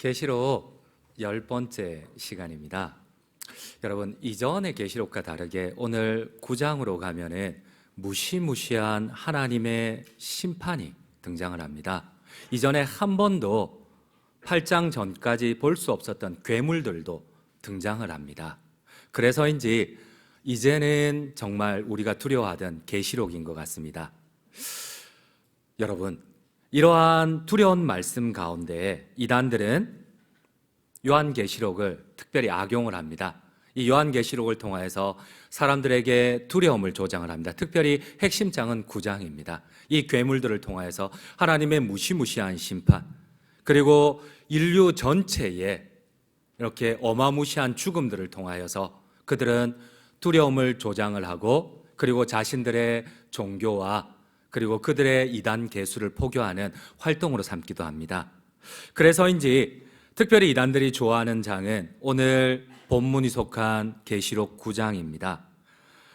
계시록 10번째 시간입니다. 여러분, 이전의 계시록과 다르게 오늘 9장으로 가면은 무시무시한 하나님의 심판이 등장을 합니다. 이전에 한 번도 8장 전까지 볼 수 없었던 괴물들도 등장을 합니다. 그래서인지 이제는 정말 우리가 두려워하던 계시록인 것 같습니다. 여러분, 이러한 두려운 말씀 가운데 이단들은 요한계시록을 특별히 악용을 합니다. 이 요한계시록을 통하여서 사람들에게 두려움을 조장을 합니다. 특별히 핵심장은 9장입니다. 이 괴물들을 통하여서 하나님의 무시무시한 심판, 그리고 인류 전체에 이렇게 어마무시한 죽음들을 통하여서 그들은 두려움을 조장을 하고, 그리고 자신들의 종교와 그리고 그들의 이단 계수를 포교하는 활동으로 삼기도 합니다. 그래서인지 특별히 이단들이 좋아하는 장은 오늘 본문이 속한 계시록 9장입니다.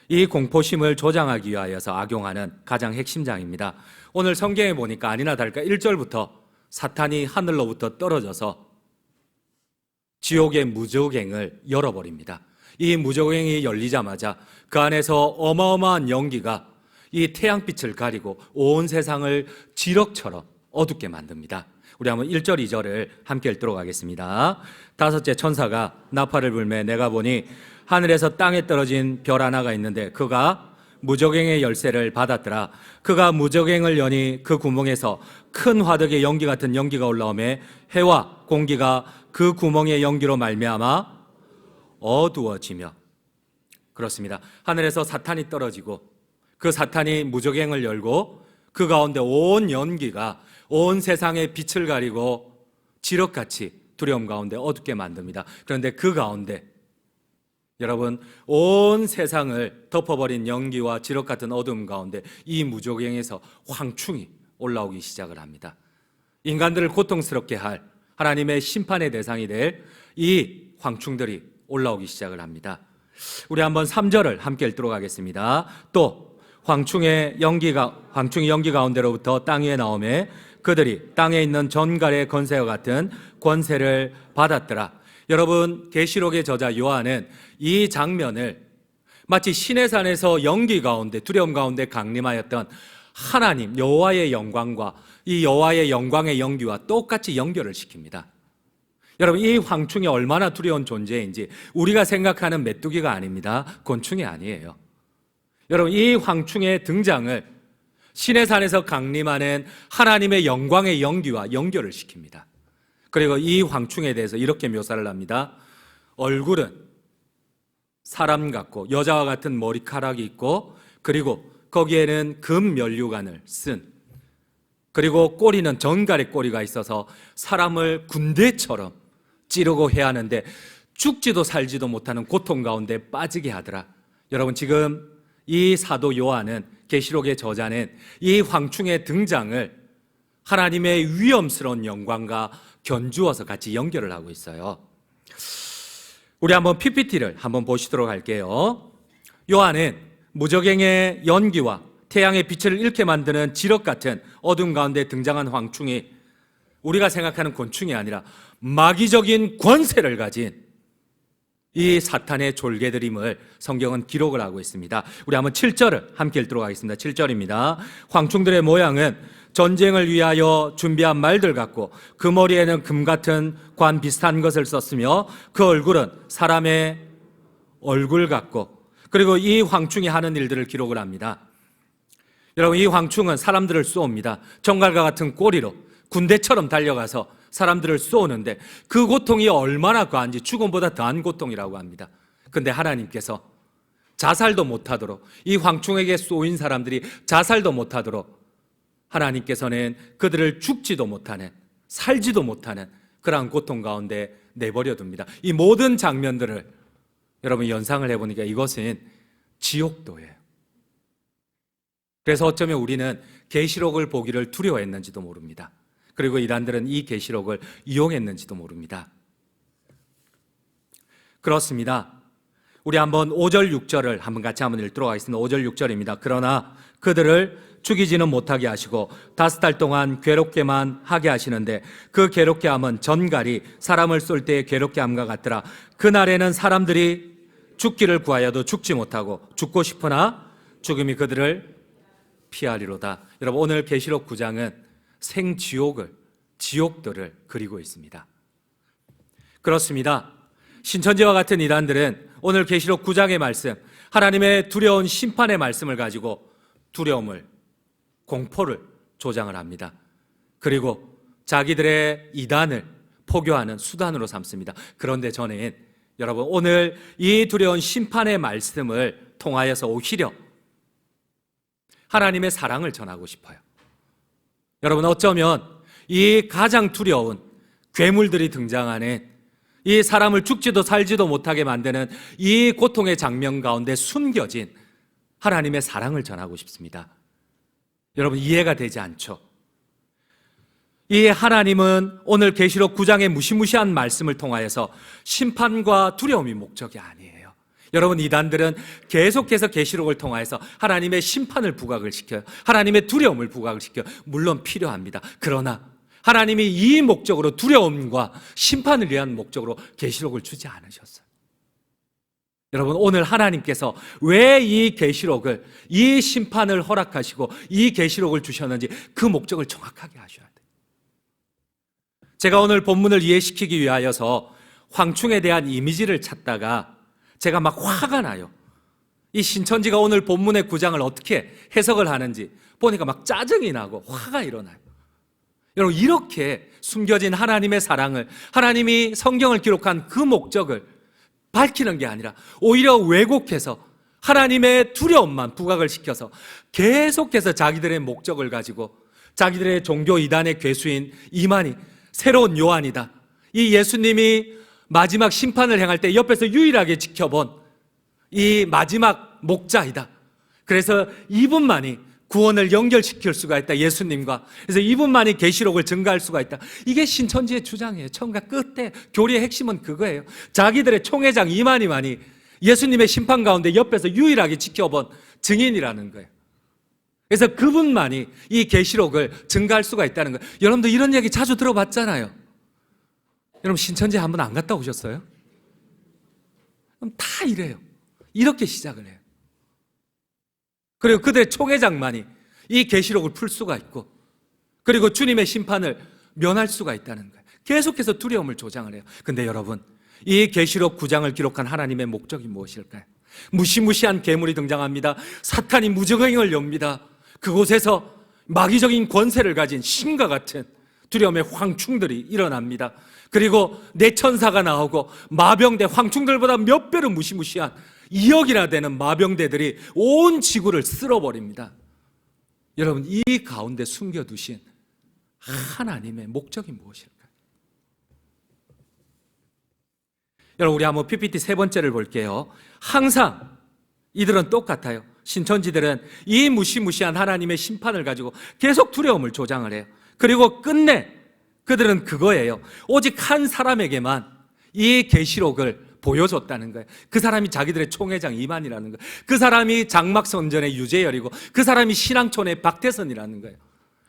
이 공포심을 조장하기 위하여서 악용하는 가장 핵심 장입니다. 오늘 성경에 보니까 아니나 다를까 1절부터 사탄이 하늘로부터 떨어져서 지옥의 무저갱을 열어버립니다. 이 무저갱이 열리자마자 그 안에서 어마어마한 연기가 이 태양빛을 가리고 온 세상을 지럭처럼 어둡게 만듭니다. 우리 한번 1절, 2절을 함께 읽도록 하겠습니다. 다섯째 천사가 나팔을 불매 내가 보니 하늘에서 땅에 떨어진 별 하나가 있는데 그가 무저갱의 열쇠를 받았더라. 그가 무저갱을 여니 그 구멍에서 큰 화덕의 연기 같은 연기가 올라오매 해와 공기가 그 구멍의 연기로 말미암아 어두워지며, 그렇습니다. 하늘에서 사탄이 떨어지고 그 사탄이 무저갱을 열고 그 가운데 온 연기가 온 세상의 빛을 가리고 지럭같이 두려움 가운데 어둡게 만듭니다. 그런데 그 가운데 여러분, 온 세상을 덮어버린 연기와 지럭 같은 어두움 가운데 이 무저갱에서 황충이 올라오기 시작을 합니다. 인간들을 고통스럽게 할 하나님의 심판의 대상이 될 이 황충들이 올라오기 시작을 합니다. 우리 한번 3절을 함께 읽도록 하겠습니다. 또 황충이 연기 가운데로부터 땅 위에 나오매 그들이 땅에 있는 전갈의 권세와 같은 권세를 받았더라. 여러분, 계시록의 저자 요한은 이 장면을 마치 시내 산에서 연기 가운데 두려움 가운데 강림하였던 하나님 여호와의 영광과 이 여호와의 영광의 연기와 똑같이 연결을 시킵니다. 여러분, 이 황충이 얼마나 두려운 존재인지 우리가 생각하는 메뚜기가 아닙니다. 곤충이 아니에요. 여러분, 이 황충의 등장을 시내산에서 강림하는 하나님의 영광의 연기와 연결을 시킵니다. 그리고 이 황충에 대해서 이렇게 묘사를 합니다. 얼굴은 사람 같고 여자와 같은 머리카락이 있고, 그리고 거기에는 금 면류관을 쓴, 그리고 꼬리는 전갈의 꼬리가 있어서 사람을 군대처럼 찌르고 해야 하는데 죽지도 살지도 못하는 고통 가운데 빠지게 하더라. 여러분, 지금 이 사도 요한은, 계시록의 저자는 이 황충의 등장을 하나님의 위엄스러운 영광과 견주어서 같이 연결을 하고 있어요. 우리 한번 PPT를 한번 보시도록 할게요. 요한은 무저갱의 연기와 태양의 빛을 잃게 만드는 지럭 같은 어둠 가운데 등장한 황충이 우리가 생각하는 곤충이 아니라 마귀적인 권세를 가진 이 사탄의 졸개들임을 성경은 기록을 하고 있습니다. 우리 한번 7절을 함께 읽도록 하겠습니다. 7절입니다. 황충들의 모양은 전쟁을 위하여 준비한 말들 같고 그 머리에는 금 같은 관 비슷한 것을 썼으며 그 얼굴은 사람의 얼굴 같고, 그리고 이 황충이 하는 일들을 기록을 합니다. 여러분, 이 황충은 사람들을 쏘옵니다. 정갈과 같은 꼬리로 군대처럼 달려가서 사람들을 쏘는데 그 고통이 얼마나 과한지 죽음보다 더한 고통이라고 합니다. 그런데 하나님께서 자살도 못하도록, 이 황충에게 쏘인 사람들이 자살도 못하도록 하나님께서는 그들을 죽지도 못하는, 살지도 못하는 그러한 고통 가운데 내버려 둡니다. 이 모든 장면들을 여러분 연상을 해보니까 이것은 지옥도예요. 그래서 어쩌면 우리는 계시록을 보기를 두려워했는지도 모릅니다. 그리고 이단들은 이 계시록을 이용했는지도 모릅니다. 그렇습니다. 우리 한번 5절 6절을 한번 같이 한번 읽도록 하겠습니다. 5절 6절입니다. 그러나 그들을 죽이지는 못하게 하시고 5달 동안 괴롭게만 하게 하시는데 그 괴롭게 함은 전갈이 사람을 쏠 때의 괴롭게 함과 같더라. 그날에는 사람들이 죽기를 구하여도 죽지 못하고 죽고 싶으나 죽음이 그들을 피하리로다. 여러분, 오늘 계시록 9장은 지옥들을 그리고 있습니다. 그렇습니다. 신천지와 같은 이단들은 오늘 계시록 9장의 말씀, 하나님의 두려운 심판의 말씀을 가지고 두려움을, 공포를 조장을 합니다. 그리고 자기들의 이단을 포교하는 수단으로 삼습니다. 그런데 저는 여러분, 오늘 이 두려운 심판의 말씀을 통하여서 오히려 하나님의 사랑을 전하고 싶어요. 여러분, 어쩌면 이 가장 두려운 괴물들이 등장하는 이 사람을 죽지도 살지도 못하게 만드는 이 고통의 장면 가운데 숨겨진 하나님의 사랑을 전하고 싶습니다. 여러분, 이해가 되지 않죠? 이 하나님은 오늘 계시록 9장의 무시무시한 말씀을 통하여서 심판과 두려움이 목적이 아니에요. 여러분, 이단들은 계속해서 계시록을 통하여서 하나님의 심판을 부각을 시켜요. 하나님의 두려움을 부각을 시켜요. 물론 필요합니다. 그러나 하나님이 이 목적으로, 두려움과 심판을 위한 목적으로 계시록을 주지 않으셨어요. 여러분, 오늘 하나님께서 왜 이 계시록을, 이 심판을 허락하시고 이 계시록을 주셨는지 그 목적을 정확하게 아셔야 돼요. 제가 오늘 본문을 이해시키기 위하여서 황충에 대한 이미지를 찾다가 제가 막 화가 나요. 이 신천지가 오늘 본문의 9장을 어떻게 해석을 하는지 보니까 막 짜증이 나고 화가 일어나요. 여러분, 이렇게 숨겨진 하나님의 사랑을, 하나님이 성경을 기록한 그 목적을 밝히는 게 아니라 오히려 왜곡해서 하나님의 두려움만 부각을 시켜서 계속해서 자기들의 목적을 가지고 자기들의 종교 이단의 괴수인 이만희, 새로운 요한이다, 이 예수님이 마지막 심판을 행할 때 옆에서 유일하게 지켜본 이 마지막 목자이다, 그래서 이분만이 구원을 연결시킬 수가 있다, 예수님과. 그래서 이분만이 계시록을 증가할 수가 있다. 이게 신천지의 주장이에요. 처음과 끝에 교리의 핵심은 그거예요. 자기들의 총회장 이만희만이 예수님의 심판 가운데 옆에서 유일하게 지켜본 증인이라는 거예요. 그래서 그분만이 이 계시록을 증가할 수가 있다는 거예요. 여러분들 이런 얘기 자주 들어봤잖아요. 여러분, 신천지 한 번 안 갔다 오셨어요? 그럼 다 이래요. 이렇게 시작을 해요. 그리고 그들의 총회장만이 이 계시록을 풀 수가 있고, 그리고 주님의 심판을 면할 수가 있다는 거예요. 계속해서 두려움을 조장을 해요. 근데 여러분, 이 계시록 9장을 기록한 하나님의 목적이 무엇일까요? 무시무시한 괴물이 등장합니다. 사탄이 무저갱을 엽니다. 그곳에서 마귀적인 권세를 가진 신과 같은 두려움의 황충들이 일어납니다. 그리고 내천사가 나오고 마병대, 황충들보다 몇 배로 무시무시한 2억이나 되는 마병대들이 온 지구를 쓸어버립니다. 여러분, 이 가운데 숨겨두신 하나님의 목적이 무엇일까요? 여러분, 우리 한번 PPT 세 번째를 볼게요. 항상 이들은 똑같아요. 신천지들은 이 무시무시한 하나님의 심판을 가지고 계속 두려움을 조장을 해요. 그리고 끝내 그들은 그거예요. 오직 한 사람에게만 이 계시록을 보여줬다는 거예요. 그 사람이 자기들의 총회장 이만이라는 거예요. 그 사람이 장막선전의 유재열이고 그 사람이 신앙촌의 박태선이라는 거예요.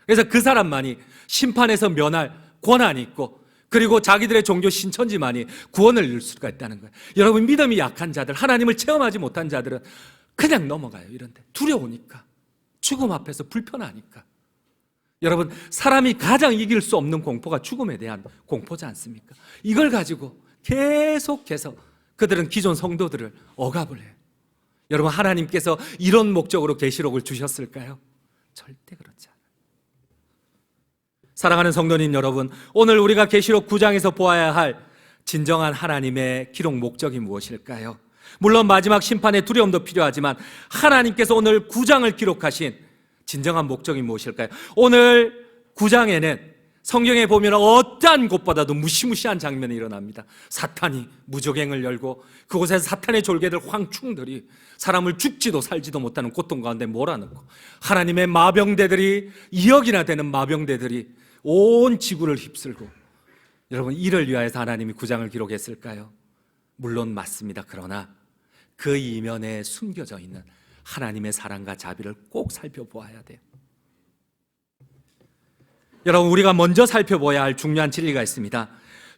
그래서 그 사람만이 심판에서 면할 권한이 있고, 그리고 자기들의 종교 신천지만이 구원을 이룰 수가 있다는 거예요. 여러분, 믿음이 약한 자들, 하나님을 체험하지 못한 자들은 그냥 넘어가요. 이런데 두려우니까, 죽음 앞에서 불편하니까. 여러분, 사람이 가장 이길 수 없는 공포가 죽음에 대한 공포지 않습니까? 이걸 가지고 계속해서 그들은 기존 성도들을 억압을 해요. 여러분, 하나님께서 이런 목적으로 계시록을 주셨을까요? 절대 그렇지 않아요. 사랑하는 성도님 여러분, 오늘 우리가 계시록 9장에서 보아야 할 진정한 하나님의 기록 목적이 무엇일까요? 물론 마지막 심판의 두려움도 필요하지만 하나님께서 오늘 9장을 기록하신 진정한 목적이 무엇일까요? 오늘 9장에는 성경에 보면 어떠한 곳보다도 무시무시한 장면이 일어납니다. 사탄이 무저갱을 열고 그곳에서 사탄의 졸개들, 황충들이 사람을 죽지도 살지도 못하는 고통 가운데 몰아넣고, 하나님의 마병대들이 2억이나 되는 마병대들이 온 지구를 휩쓸고, 여러분, 이를 위하여서 하나님이 9장을 기록했을까요? 물론 맞습니다. 그러나 그 이면에 숨겨져 있는 하나님의 사랑과 자비를 꼭 살펴보아야 돼요. 여러분, 우리가 먼저 살펴봐야 할 중요한 진리가 있습니다.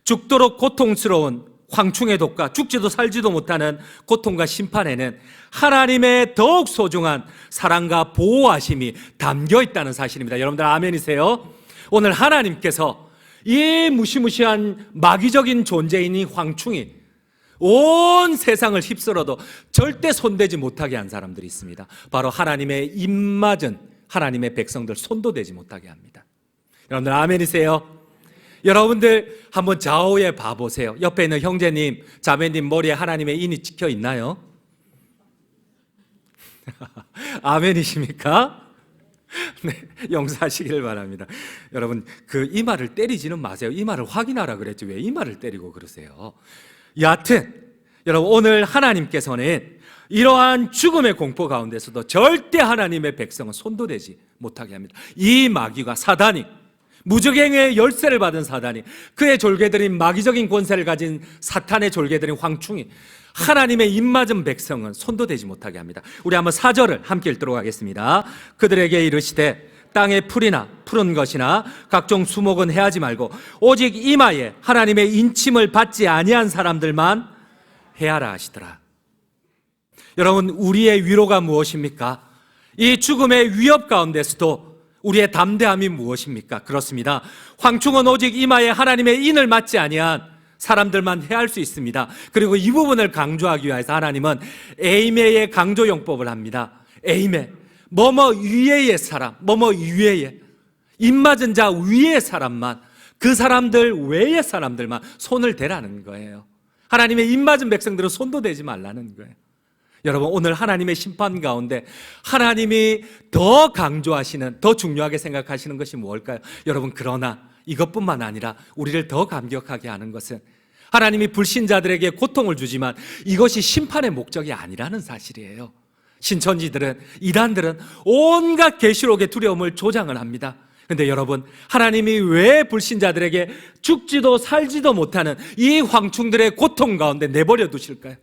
죽도록 고통스러운 황충의 독과 죽지도 살지도 못하는 고통과 심판에는 하나님의 더욱 소중한 사랑과 보호하심이 담겨 있다는 사실입니다. 여러분들 아멘이세요? 오늘 하나님께서 이 무시무시한 마귀적인 존재인 이 황충이 온 세상을 휩쓸어도 절대 손대지 못하게 한 사람들이 있습니다. 바로 하나님의 입맞은 하나님의 백성들, 손도 대지 못하게 합니다. 여러분들 아멘이세요? 여러분들 한번 좌우에 봐보세요. 옆에 있는 형제님, 자매님 머리에 하나님의 인이 찍혀 있나요? 아멘이십니까? 네, 용서하시길 바랍니다. 여러분, 그 이마를 때리지는 마세요. 이마를 확인하라 그랬지 왜 이마를 때리고 그러세요? 여하튼 여러분, 오늘 하나님께서는 이러한 죽음의 공포 가운데서도 절대 하나님의 백성은 손도 대지 못하게 합니다. 이 마귀가, 사단이, 무적행의 열쇠를 받은 사단이, 그의 졸개들인 마귀적인 권세를 가진 사탄의 졸개들인 황충이 하나님의 입맞은 백성은 손도 대지 못하게 합니다. 우리 한번 4절을 함께 읽도록 하겠습니다. 그들에게 이르시되 땅의 풀이나 푸른 것이나 각종 수목은 해하지 말고 오직 이마에 하나님의 인침을 받지 아니한 사람들만 해하라 하시더라. 여러분, 우리의 위로가 무엇입니까? 이 죽음의 위협 가운데서도 우리의 담대함이 무엇입니까? 그렇습니다. 황충은 오직 이마에 하나님의 인을 맞지 아니한 사람들만 해할 수 있습니다. 그리고 이 부분을 강조하기 위해서 하나님은 에이메의 강조용법을 합니다. 에이메, 뭐뭐 위에의 사람, 뭐뭐 위에의, 입맞은 자 위의 사람만, 그 사람들 외의 사람들만 손을 대라는 거예요. 하나님의 입맞은 백성들은 손도 대지 말라는 거예요. 여러분, 오늘 하나님의 심판 가운데 하나님이 더 강조하시는, 더 중요하게 생각하시는 것이 무엇일까요? 여러분, 그러나 이것뿐만 아니라 우리를 더 감격하게 하는 것은 하나님이 불신자들에게 고통을 주지만 이것이 심판의 목적이 아니라는 사실이에요. 신천지들은, 이단들은 온갖 계시록의 두려움을 조장을 합니다. 그런데 여러분, 하나님이 왜 불신자들에게 죽지도 살지도 못하는 이 황충들의 고통 가운데 내버려 두실까요?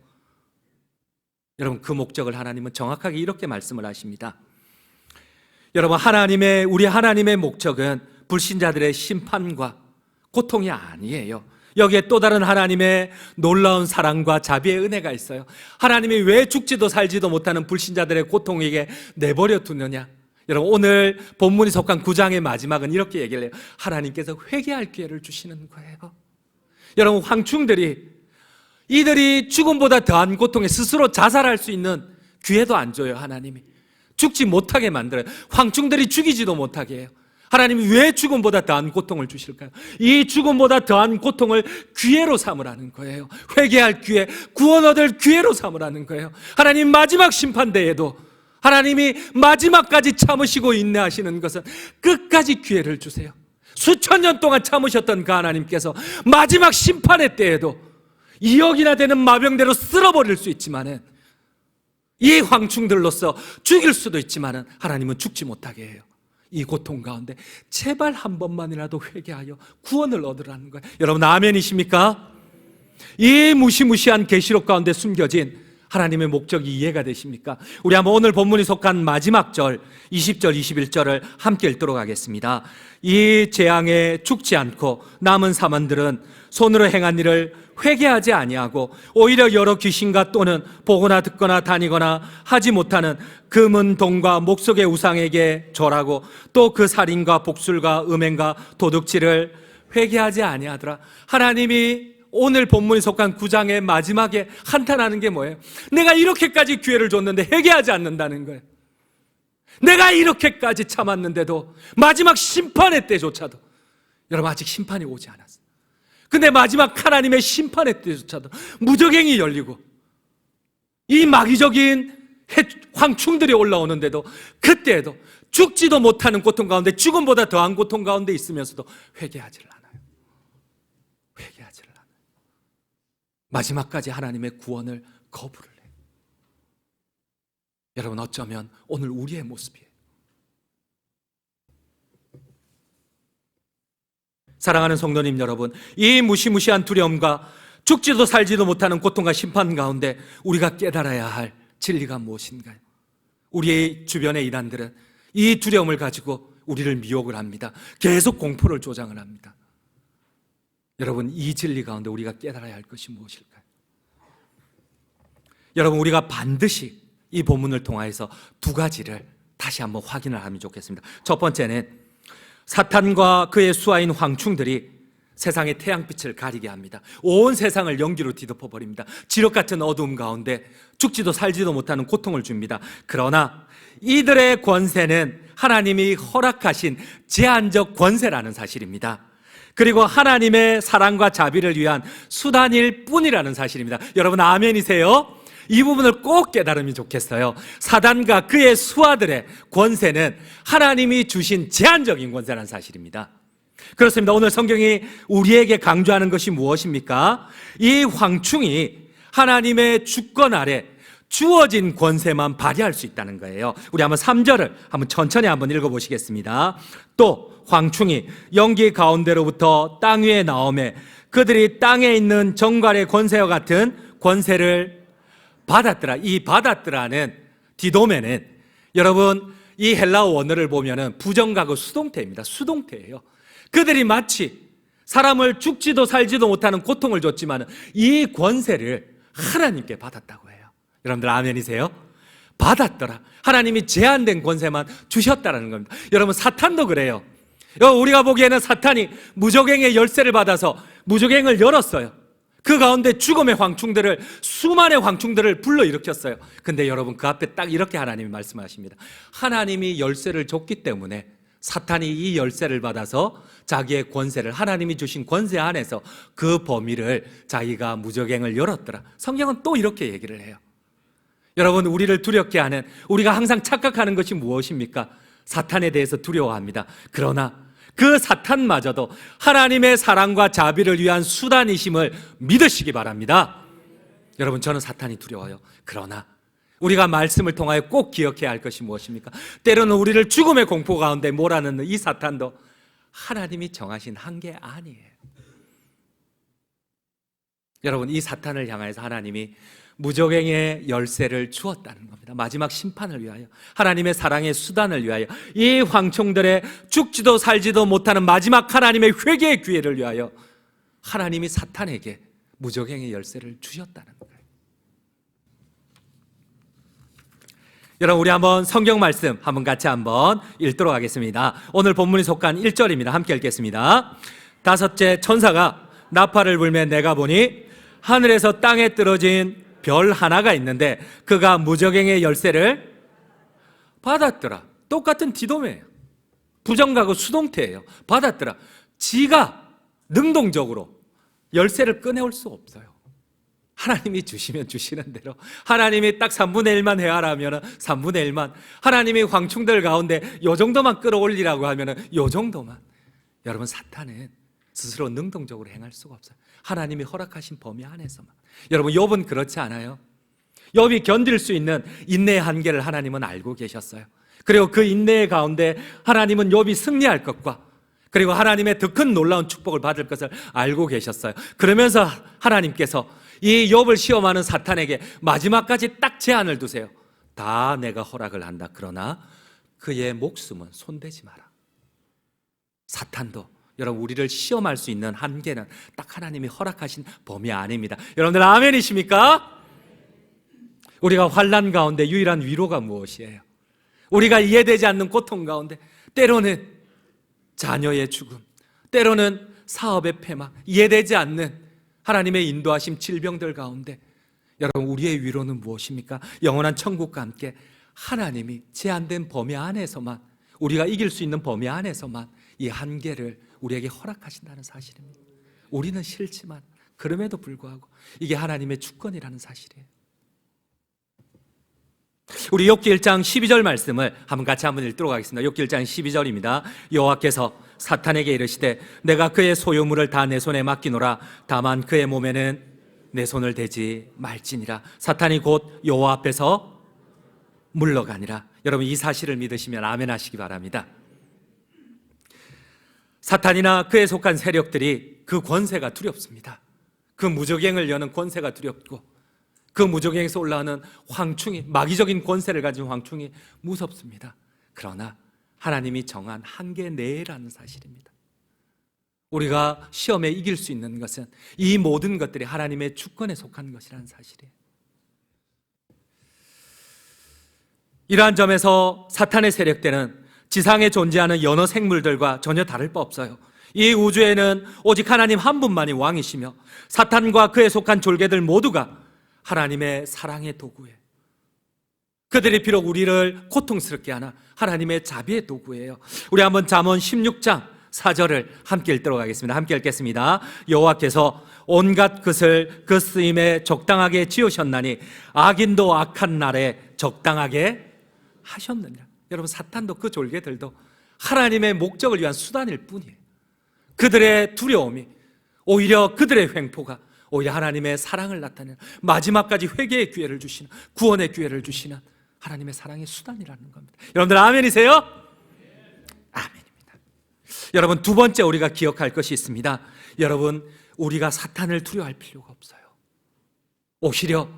여러분, 그 목적을 하나님은 정확하게 이렇게 말씀을 하십니다. 여러분, 우리 하나님의 목적은 불신자들의 심판과 고통이 아니에요. 여기에 또 다른 하나님의 놀라운 사랑과 자비의 은혜가 있어요. 하나님이 왜 죽지도 살지도 못하는 불신자들의 고통에게 내버려 두느냐? 여러분, 오늘 본문이 속한 9장의 마지막은 이렇게 얘기를 해요. 하나님께서 회개할 기회를 주시는 거예요. 여러분, 황충들이, 이들이 죽음보다 더한 고통에 스스로 자살할 수 있는 기회도 안 줘요. 하나님이 죽지 못하게 만들어요. 황충들이 죽이지도 못하게 해요. 하나님이 왜 죽음보다 더한 고통을 주실까요? 이 죽음보다 더한 고통을 기회로 삼으라는 거예요. 회개할 기회, 구원 얻을 기회로 삼으라는 거예요. 하나님 마지막 심판대에도 하나님이 마지막까지 참으시고 인내하시는 것은 끝까지 기회를 주세요. 수천 년 동안 참으셨던 그 하나님께서 마지막 심판의 때에도 2억이나 되는 마병대로 쓸어버릴 수 있지만은, 이 황충들로서 죽일 수도 있지만은 하나님은 죽지 못하게 해요. 이 고통 가운데 제발 한 번만이라도 회개하여 구원을 얻으라는 거예요. 여러분, 아멘이십니까? 이 무시무시한 계시록 가운데 숨겨진 하나님의 목적이 이해가 되십니까? 우리 한번 오늘 본문이 속한 마지막 절 20절 21절을 함께 읽도록 하겠습니다. 이 재앙에 죽지 않고 남은 사만들은 손으로 행한 일을 회개하지 아니하고 오히려 여러 귀신과 또는 보거나 듣거나 다니거나 하지 못하는 금은 동과 목석의 우상에게 절하고 또 그 살인과 복술과 음행과 도둑질을 회개하지 아니하더라. 하나님이 오늘 본문이 속한 9장의 마지막에 한탄하는 게 뭐예요? 내가 이렇게까지 기회를 줬는데 회개하지 않는다는 거예요. 내가 이렇게까지 참았는데도 마지막 심판의 때조차도, 여러분, 아직 심판이 오지 않았어요. 근데 마지막 하나님의 심판의 때조차도 무적행이 열리고 이 마귀적인 황충들이 올라오는데도, 그때에도 죽지도 못하는 고통 가운데, 죽음보다 더한 고통 가운데 있으면서도 회개하지를 않아요. 회개하지를 않아요. 마지막까지 하나님의 구원을 거부를 해요. 여러분, 어쩌면 오늘 우리의 모습이에요. 사랑하는 성도님 여러분, 이 무시무시한 두려움과 죽지도 살지도 못하는 고통과 심판 가운데 우리가 깨달아야 할 진리가 무엇인가요? 우리의 주변의 이단들은 이 두려움을 가지고 우리를 미혹을 합니다. 계속 공포를 조장을 합니다. 여러분, 이 진리 가운데 우리가 깨달아야 할 것이 무엇일까요? 여러분, 우리가 반드시 이 본문을 통해서 두 가지를 다시 한번 확인을 하면 좋겠습니다. 첫 번째는 사탄과 그의 수하인 황충들이 세상의 태양빛을 가리게 합니다. 온 세상을 연기로 뒤덮어 버립니다. 지력 같은 어두움 가운데 죽지도 살지도 못하는 고통을 줍니다. 그러나 이들의 권세는 하나님이 허락하신 제한적 권세라는 사실입니다. 그리고 하나님의 사랑과 자비를 위한 수단일 뿐이라는 사실입니다. 여러분, 아멘이세요? 이 부분을 꼭 깨달으면 좋겠어요. 사단과 그의 수하들의 권세는 하나님이 주신 제한적인 권세라는 사실입니다. 그렇습니다. 오늘 성경이 우리에게 강조하는 것이 무엇입니까? 이 황충이 하나님의 주권 아래 주어진 권세만 발휘할 수 있다는 거예요. 우리 한번 3절을 한번 천천히 한번 읽어보시겠습니다. 또 황충이 연기 가운데로부터 땅 위에 나오매 그들이 땅에 있는 정갈의 권세와 같은 권세를 받았더라. 이 받았더라는 디도메는 여러분, 이 헬라어 원어를 보면은 부정가고 수동태입니다. 수동태예요. 그들이 마치 사람을 죽지도 살지도 못하는 고통을 줬지만 이 권세를 하나님께 받았다고 해요. 여러분들 아멘이세요? 받았더라. 하나님이 제한된 권세만 주셨다는 겁니다. 여러분, 사탄도 그래요. 우리가 보기에는 사탄이 무적행의 열쇠를 받아서 무적행을 열었어요. 그 가운데 죽음의 황충들을, 수많은 황충들을 불러일으켰어요. 근데 여러분, 그 앞에 딱 이렇게 하나님이 말씀하십니다. 하나님이 열쇠를 줬기 때문에 사탄이 이 열쇠를 받아서 자기의 권세를, 하나님이 주신 권세 안에서 그 범위를 자기가 무적행을 열었더라. 성경은 또 이렇게 얘기를 해요. 여러분, 우리를 두렵게 하는, 우리가 항상 착각하는 것이 무엇입니까? 사탄에 대해서 두려워합니다. 그러나 그 사탄마저도 하나님의 사랑과 자비를 위한 수단이심을 믿으시기 바랍니다. 여러분, 저는 사탄이 두려워요. 그러나 우리가 말씀을 통하여 꼭 기억해야 할 것이 무엇입니까? 때로는 우리를 죽음의 공포 가운데 몰아넣는 이 사탄도 하나님이 정하신 한계 아니에요. 여러분, 이 사탄을 향해서 하나님이 무적행의 열쇠를 주었다는 겁니다. 마지막 심판을 위하여, 하나님의 사랑의 수단을 위하여, 이 황충들의 죽지도 살지도 못하는 마지막 하나님의 회개의 기회를 위하여 하나님이 사탄에게 무적행의 열쇠를 주셨다는 거예요. 여러분, 우리 한번 성경 말씀 한번 같이 한번 읽도록 하겠습니다. 오늘 본문이 속한 1절입니다. 함께 읽겠습니다. 다섯째 천사가 나팔을 불며 내가 보니 하늘에서 땅에 떨어진 별 하나가 있는데 그가 무적행의 열쇠를 받았더라. 똑같은 디도메예요. 부정가고 수동태예요. 받았더라. 지가 능동적으로 열쇠를 꺼내올 수 없어요. 하나님이 주시면 주시는 대로, 하나님이 딱 3분의 1만 헤아라면 3분의 1만, 하나님이 황충들 가운데 요 정도만 끌어올리라고 하면 요 정도만. 여러분, 사탄은 스스로 능동적으로 행할 수가 없어요. 하나님이 허락하신 범위 안에서만. 여러분, 욥은 그렇지 않아요? 욥이 견딜 수 있는 인내의 한계를 하나님은 알고 계셨어요. 그리고 그 인내의 가운데 하나님은 욥이 승리할 것과 그리고 하나님의 더 큰 놀라운 축복을 받을 것을 알고 계셨어요. 그러면서 하나님께서 이 욥을 시험하는 사탄에게 마지막까지 딱 제한을 두세요. 다 내가 허락을 한다. 그러나 그의 목숨은 손대지 마라. 사탄도 여러분, 우리를 시험할 수 있는 한계는 딱 하나님이 허락하신 범위 안입니다. 여러분들 아멘이십니까? 우리가 환난 가운데 유일한 위로가 무엇이에요? 우리가 이해되지 않는 고통 가운데 때로는 자녀의 죽음, 때로는 사업의 폐막, 이해되지 않는 하나님의 인도하심 질병들 가운데 여러분, 우리의 위로는 무엇입니까? 영원한 천국과 함께 하나님이 제한된 범위 안에서만, 우리가 이길 수 있는 범위 안에서만 이 한계를 우리에게 허락하신다는 사실입니다. 우리는 싫지만 그럼에도 불구하고 이게 하나님의 주권이라는 사실이에요. 우리 욥기 1장 12절 말씀을 한번 같이 한번 읽도록 하겠습니다. 욥기 1장 12절입니다. 여호와께서 사탄에게 이르시되 내가 그의 소유물을 다 내 손에 맡기노라. 다만 그의 몸에는 내 손을 대지 말지니라. 사탄이 곧 여호와 앞에서 물러가니라. 여러분, 이 사실을 믿으시면 아멘 하시기 바랍니다. 사탄이나 그에 속한 세력들이 그 권세가 두렵습니다. 그 무적행을 여는 권세가 두렵고 그 무적행에서 올라오는 황충이, 마귀적인 권세를 가진 황충이 무섭습니다. 그러나 하나님이 정한 한계 내라는 사실입니다. 우리가 시험에 이길 수 있는 것은 이 모든 것들이 하나님의 주권에 속한 것이라는 사실이에요. 이러한 점에서 사탄의 세력들은 지상에 존재하는 여러 생물들과 전혀 다를 바 없어요. 이 우주에는 오직 하나님 한 분만이 왕이시며 사탄과 그에 속한 졸개들 모두가 하나님의 사랑의 도구예요. 그들이 비록 우리를 고통스럽게 하나 하나님의 자비의 도구예요. 우리 한번 잠언 16장 4절을 함께 읽도록 하겠습니다. 함께 읽겠습니다. 여호와께서 온갖 것을 그 쓰임에 적당하게 지으셨나니 악인도 악한 날에 적당하게 하셨느니라. 여러분, 사탄도 그 졸개들도 하나님의 목적을 위한 수단일 뿐이에요. 그들의 두려움이 오히려 그들의 횡포가 오히려 하나님의 사랑을 나타내는 마지막까지 회개의 기회를 주시는, 구원의 기회를 주시는 하나님의 사랑의 수단이라는 겁니다. 여러분들 아멘이세요? 아멘입니다. 여러분, 두 번째 우리가 기억할 것이 있습니다. 여러분, 우리가 사탄을 두려워할 필요가 없어요. 오히려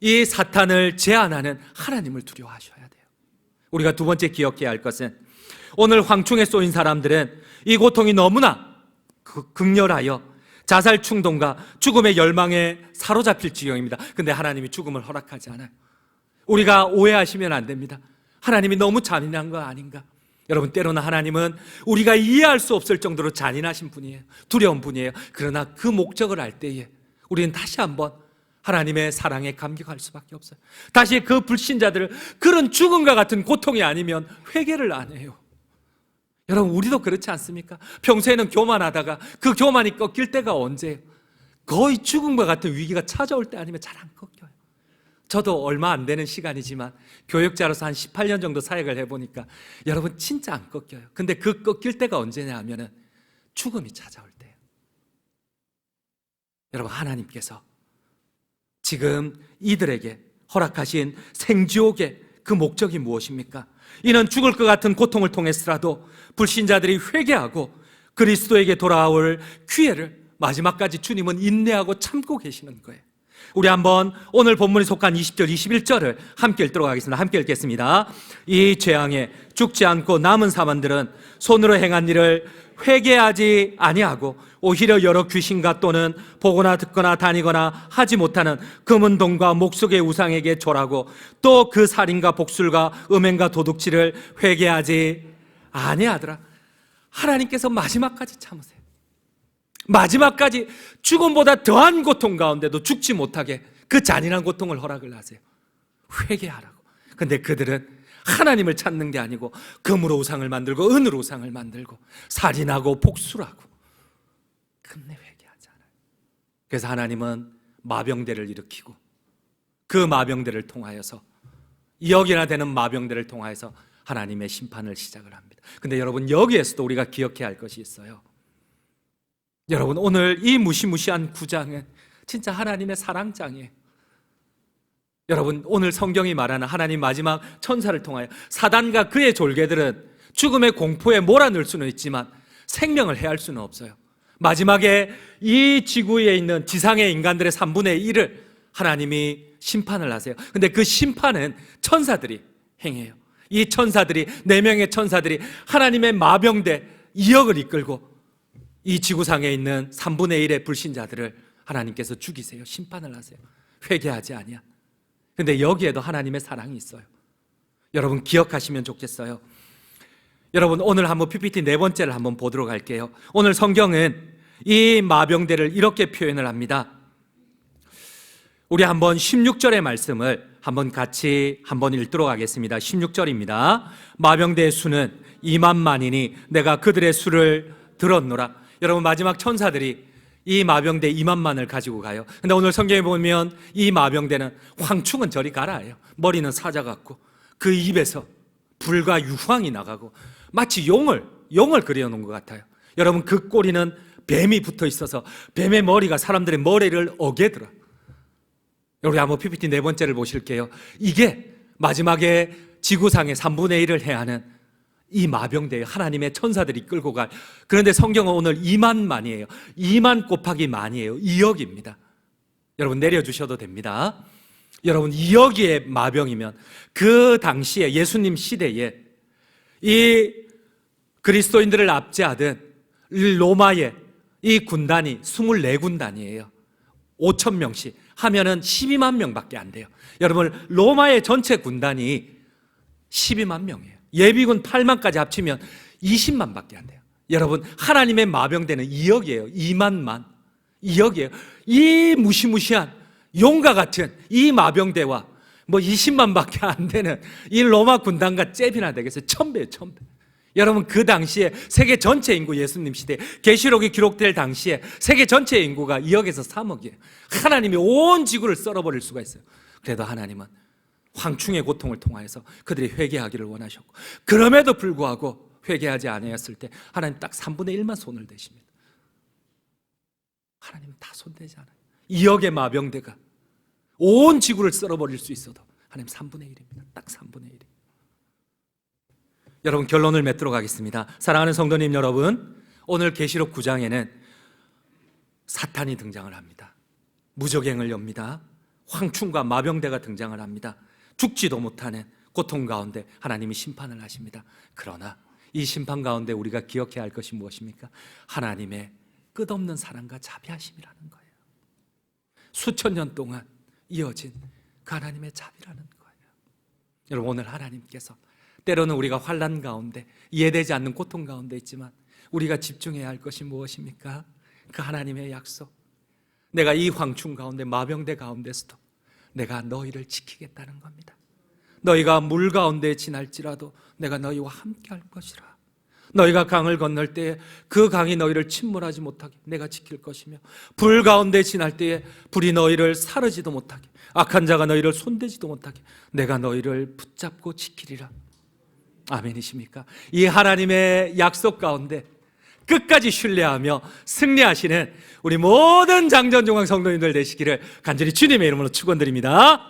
이 사탄을 제한하는 하나님을 두려워하셔야 돼요. 우리가 두 번째 기억해야 할 것은 오늘 황충에 쏘인 사람들은 이 고통이 너무나 극렬하여 자살 충동과 죽음의 열망에 사로잡힐 지경입니다. 근데 하나님이 죽음을 허락하지 않아요. 우리가 오해하시면 안 됩니다. 하나님이 너무 잔인한 거 아닌가? 여러분, 때로는 하나님은 우리가 이해할 수 없을 정도로 잔인하신 분이에요. 두려운 분이에요. 그러나 그 목적을 알 때에 우리는 다시 한번 하나님의 사랑에 감격할 수밖에 없어요. 다시 그 불신자들을 그런 죽음과 같은 고통이 아니면 회개를 안 해요. 여러분, 우리도 그렇지 않습니까? 평소에는 교만하다가 그 교만이 꺾일 때가 언제예요? 거의 죽음과 같은 위기가 찾아올 때 아니면 잘 안 꺾여요. 저도 얼마 안 되는 시간이지만 교육자로서 한 18년 정도 사역을 해보니까 여러분, 진짜 안 꺾여요. 근데 그 꺾일 때가 언제냐 하면은 죽음이 찾아올 때예요. 여러분, 하나님께서 지금 이들에게 허락하신 생지옥의 그 목적이 무엇입니까? 이는 죽을 것 같은 고통을 통해서라도 불신자들이 회개하고 그리스도에게 돌아올 기회를 마지막까지 주님은 인내하고 참고 계시는 거예요. 우리 한번 오늘 본문에 속한 20절, 21절을 함께 읽도록 하겠습니다. 함께 읽겠습니다. 이 재앙에 죽지 않고 남은 사람들은 손으로 행한 일을 회개하지 아니하고 오히려 여러 귀신과 또는 보거나 듣거나 다니거나 하지 못하는 금은 동과 목석의 우상에게 절하고 또 그 살인과 복술과 음행과 도둑질을 회개하지 아니하더라. 하나님께서 마지막까지 참으세요. 마지막까지 죽음보다 더한 고통 가운데도 죽지 못하게 그 잔인한 고통을 허락을 하세요. 회개하라고. 근데 그들은 하나님을 찾는 게 아니고 금으로 우상을 만들고 은으로 우상을 만들고 살인하고 복술하고 끝내 회개하지 않아요. 그래서 하나님은 마병대를 일으키고 그 마병대를 통하여서 2억이나 되는 마병대를 통하여서 하나님의 심판을 시작을 합니다. 근데 여러분, 여기에서도 우리가 기억해야 할 것이 있어요. 여러분, 오늘 이 무시무시한 9장은 진짜 하나님의 사랑장이에요. 여러분, 오늘 성경이 말하는 하나님 마지막 천사를 통하여 사단과 그의 졸개들은 죽음의 공포에 몰아넣을 수는 있지만 생명을 해할 수는 없어요. 마지막에 이 지구에 있는 지상의 인간들의 3분의 1을 하나님이 심판을 하세요. 근데 그 심판은 천사들이 행해요. 이 천사들이, 4명의 천사들이 하나님의 마병대 2억을 이끌고 이 지구상에 있는 3분의 1의 불신자들을 하나님께서 죽이세요. 심판을 하세요. 회개하지 아니야. 근데 여기에도 하나님의 사랑이 있어요. 여러분, 기억하시면 좋겠어요. 여러분, 오늘 한번 PPT 4번째를 한번 보도록 할게요. 오늘 성경은 이 마병대를 이렇게 표현을 합니다. 우리 한번 16절의 말씀을 한번 같이 한번 읽도록 하겠습니다. 16절입니다. 마병대의 수는 2만만이니 내가 그들의 수를 들었노라. 여러분, 마지막 천사들이 이 마병대 2만만을 가지고 가요. 근데 오늘 성경에 보면 이 마병대는 황충은 저리 가라예요. 머리는 사자 같고 그 입에서 불과 유황이 나가고 마치 용을 그려놓은 것 같아요. 여러분, 그 꼬리는 뱀이 붙어 있어서 뱀의 머리가 사람들의 머리를 어게더라. 여러분, 한번 PPT 4번째를 보실게요. 이게 마지막에 지구상의 3분의 1을 해하는 이 마병대에 하나님의 천사들이 끌고 갈. 그런데 성경은 오늘 2만만이에요. 2만 곱하기 만이에요. 2억입니다. 여러분, 내려주셔도 됩니다. 여러분, 2억의 마병이면 그 당시에 예수님 시대에 이 그리스도인들을 압제하던 로마의 이 군단이 24군단이에요. 5천 명씩 하면은 12만 명밖에 안 돼요. 여러분, 로마의 전체 군단이 12만 명이에요. 예비군 8만까지 합치면 20만밖에 안 돼요. 여러분, 하나님의 마병대는 2억이에요. 2만만. 2억이에요. 이 무시무시한 용과 같은 이 마병대와 20만밖에 안 되는 이 로마 군단과 잽이나 되겠어요. 1000배예요, 1000배. 여러분, 그 당시에 세계 전체 인구, 예수님 시대 계시록이 기록될 당시에 세계 전체 인구가 2억에서 3억이에요. 하나님이 온 지구를 썰어버릴 수가 있어요. 그래도 하나님은 황충의 고통을 통하여서 그들이 회개하기를 원하셨고, 그럼에도 불구하고 회개하지 아니했을 때 하나님 딱 3분의 1만 손을 대십니다. 하나님은 다 손대지 않아요. 2억의 마병대가 온 지구를 썰어버릴 수 있어도 하나님 3분의 1입니다. 딱 3분의 1. 여러분, 결론을 맺도록 하겠습니다. 사랑하는 성도님 여러분, 오늘 계시록 9장에는 사탄이 등장을 합니다. 무적행을 엽니다. 황충과 마병대가 등장을 합니다. 죽지도 못하는 고통 가운데 하나님이 심판을 하십니다. 그러나 이 심판 가운데 우리가 기억해야 할 것이 무엇입니까? 하나님의 끝없는 사랑과 자비하심이라는 거예요. 수천 년 동안 이어진 그 하나님의 자비라는 거예요. 여러분, 오늘 하나님께서 때로는 우리가 환난 가운데, 이해되지 않는 고통 가운데 있지만 우리가 집중해야 할 것이 무엇입니까? 그 하나님의 약속. 내가 이 황충 가운데, 마병대 가운데서도 내가 너희를 지키겠다는 겁니다. 너희가 물 가운데 지날지라도 내가 너희와 함께 할 것이라. 너희가 강을 건널 때에 그 강이 너희를 침몰하지 못하게 내가 지킬 것이며, 불 가운데 지날 때에 불이 너희를 사르지도 못하게, 악한 자가 너희를 손대지도 못하게 내가 너희를 붙잡고 지키리라. 아멘이십니까? 이 하나님의 약속 가운데 끝까지 신뢰하며 승리하시는 우리 모든 장전중앙 성도님들 되시기를 간절히 주님의 이름으로 축원드립니다.